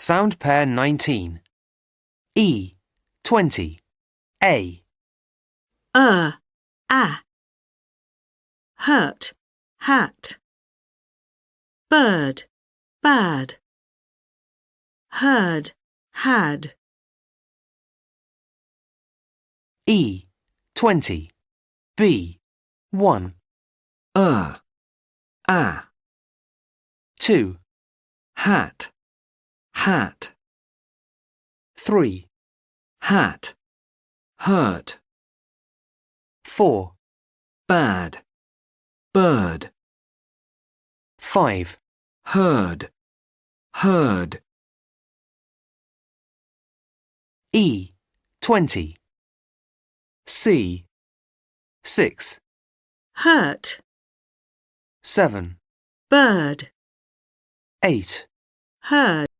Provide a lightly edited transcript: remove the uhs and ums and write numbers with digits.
Sound pair 19. E. 20. A. A. Hurt, hat. Bird, bad. Heard, had. E. 20. B. 1. A. 2. Hat, hat. 3. Hat, hurt. 4. Bad, bird. 5. Heard, heard. E. 20. C. 6. Hurt, 7. bird. 8. Heard.